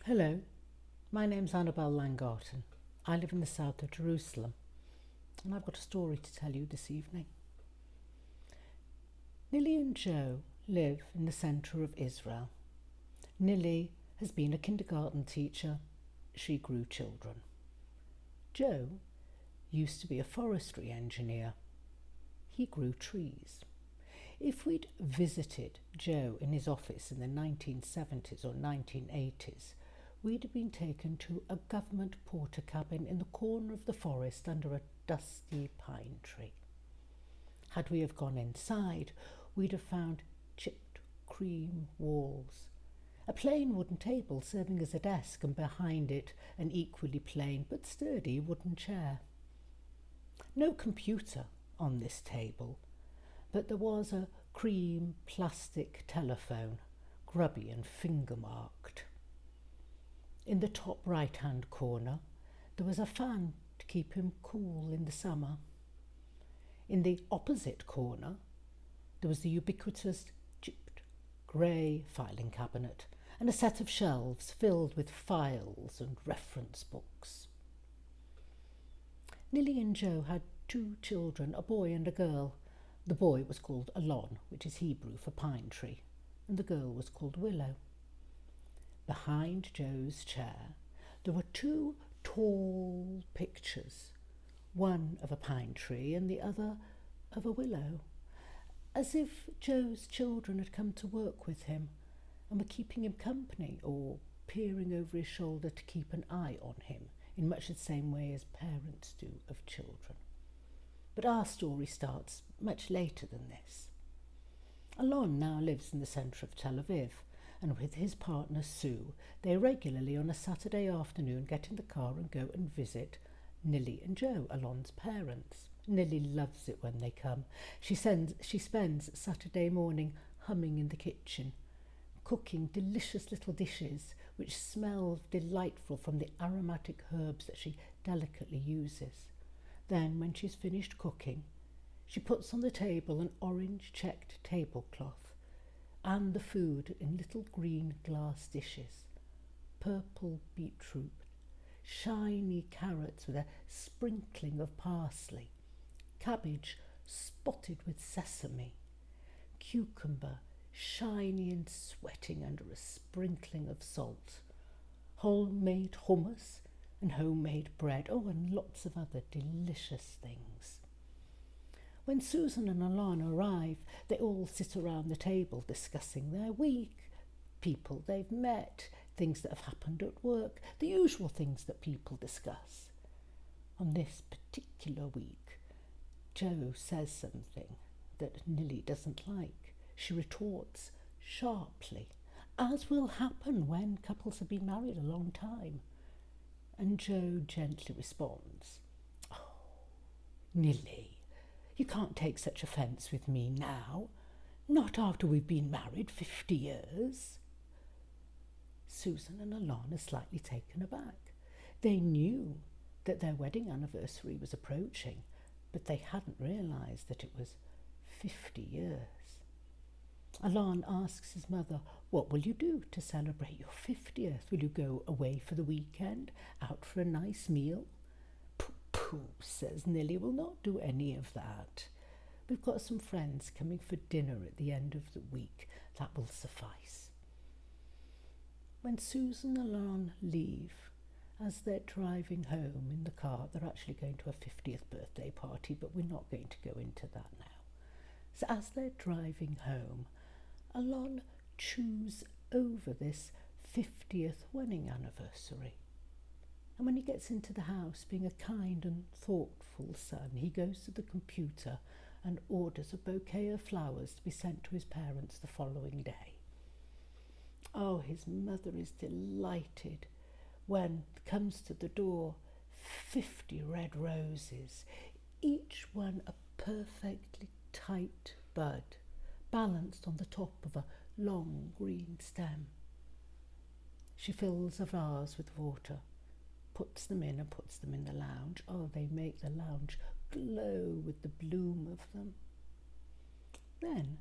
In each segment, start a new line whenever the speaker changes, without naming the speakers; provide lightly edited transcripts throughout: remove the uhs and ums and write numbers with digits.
Hello, my name's Annabelle Landgarten. I live in the south of Jerusalem, and I've got a story to tell you this evening. Nilly and Joe live in the centre of Israel. Nilly has been a kindergarten teacher. She grew children. Joe used to be a forestry engineer. He grew trees. If we'd visited Joe in his office in the 1970s or 1980s, we'd have been taken to a government porter cabin in the corner of the forest under a dusty pine tree. Had we have gone inside, we'd have found chipped cream walls, a plain wooden table serving as a desk, and behind it an equally plain but sturdy wooden chair. No computer on this table, but there was a cream plastic telephone, grubby and finger-marked. In the top right-hand corner, there was a fan to keep him cool in the summer. In the opposite corner, there was the ubiquitous chipped grey filing cabinet and a set of shelves filled with files and reference books. Nilly and Joe had 2 children, a boy and a girl. The boy was called Alon, which is Hebrew for pine tree, and the girl was called Willow. Behind Joe's chair, there were 2 tall pictures, one of a pine tree and the other of a willow, as if Joe's children had come to work with him and were keeping him company or peering over his shoulder to keep an eye on him in much the same way as parents do of children. But our story starts much later than this. Alon now lives in the centre of Tel Aviv, and with his partner Sue, they regularly on a Saturday afternoon get in the car and go and visit Nilly and Joe, Alon's parents. Nilly loves it when they come. She spends Saturday morning humming in the kitchen, cooking delicious little dishes which smell delightful from the aromatic herbs that she delicately uses. Then, when she's finished cooking, she puts on the table an orange checked tablecloth and the food in little green glass dishes, purple beetroot, shiny carrots with a sprinkling of parsley, cabbage spotted with sesame, cucumber shiny and sweating under a sprinkling of salt, homemade hummus and homemade bread, and lots of other delicious things. When Susan and Alon arrive, they all sit around the table discussing their week, people they've met, things that have happened at work, the usual things that people discuss. On this particular week, Joe says something that Nilly doesn't like. She retorts sharply, as will happen when couples have been married a long time. And Joe gently responds, "Oh, Nilly, you can't take such offence with me now, not after we've been married 50 years. Susan and Alon are slightly taken aback. They knew that their wedding anniversary was approaching, but they hadn't realised that it was 50 years. Alon asks his mother, "What will you do to celebrate your 50th? Will you go away for the weekend, out for a nice meal?" "Pooh," says Nilly, "we'll not do any of that. We've got some friends coming for dinner at the end of the week. That will suffice." When Susan and Alon leave, as they're driving home in the car, they're actually going to a 50th birthday party, but we're not going to go into that now. So as they're driving home, Alon chews over this 50th wedding anniversary. And when he gets into the house, being a kind and thoughtful son, he goes to the computer and orders a bouquet of flowers to be sent to his parents the following day. Oh, his mother is delighted when it comes to the door 50 red roses, each one a perfectly tight bud, balanced on the top of a long green stem. She fills a vase with water, puts them in and puts them in the lounge. Oh, they make the lounge glow with the bloom of them. Then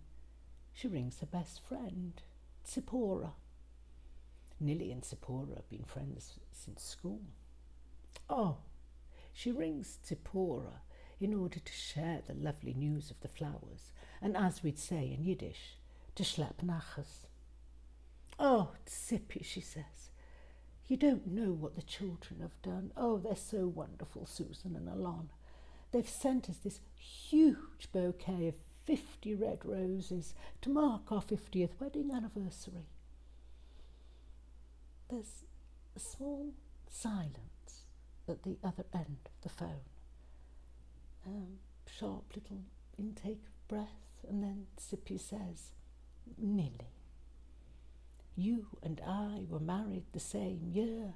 she rings her best friend, Tzipporah. Nilly and Zipporah have been friends since school. Oh, she rings Zipporah in order to share the lovely news of the flowers, and as we'd say in Yiddish, to schlepp nachas. Oh, Zippy, she says, you don't know what the children have done. Oh, they're so wonderful, Susan and Alon. They've sent us this huge bouquet of 50 red roses to mark our 50th wedding anniversary. There's a small silence at the other end of the phone. Sharp little intake of breath, and then Zippy says, Nilly, you and I were married the same year.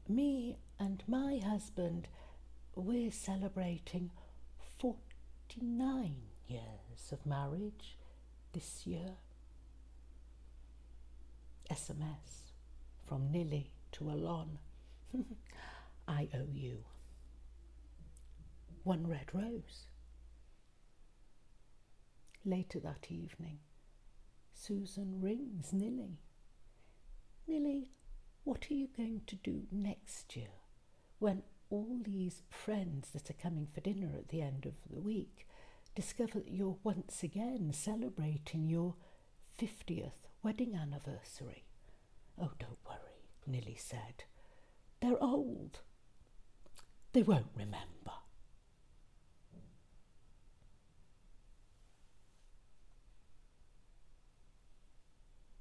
Me and my husband, we're celebrating 49 years of marriage this year. SMS from Nilly to Alon. I owe you 1 red rose. Later that evening, Susan rings Nilly. Nilly, what are you going to do next year when all these friends that are coming for dinner at the end of the week discover that you're once again celebrating your 50th wedding anniversary? Oh, don't worry, Nilly said. They're old. They won't remember.